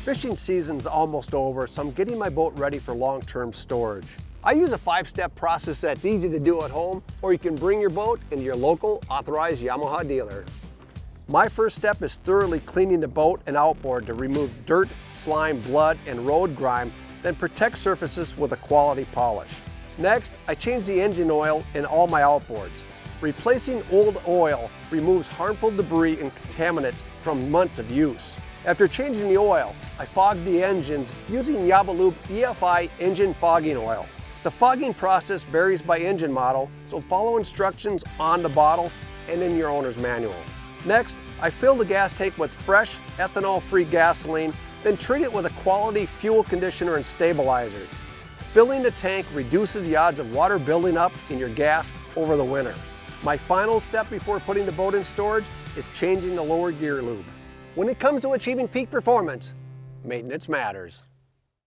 Fishing season's almost over, so I'm getting my boat ready for long-term storage. I use a 5-step process that's easy to do at home, or you can bring your boat into your local authorized Yamaha dealer. My first step is thoroughly cleaning the boat and outboard to remove dirt, slime, blood, and road grime, then protect surfaces with a quality polish. Next, I change the engine oil in all my outboards. Replacing old oil removes harmful debris and contaminants from months of use. After changing the oil, I fog the engines using Yabalube EFI engine fogging oil. The fogging process varies by engine model, so follow instructions on the bottle and in your owner's manual. Next, I fill the gas tank with fresh, ethanol-free gasoline, then treat it with a quality fuel conditioner and stabilizer. Filling the tank reduces the odds of water building up in your gas over the winter. My final step before putting the boat in storage is changing the lower gear lube. When it comes to achieving peak performance, maintenance matters.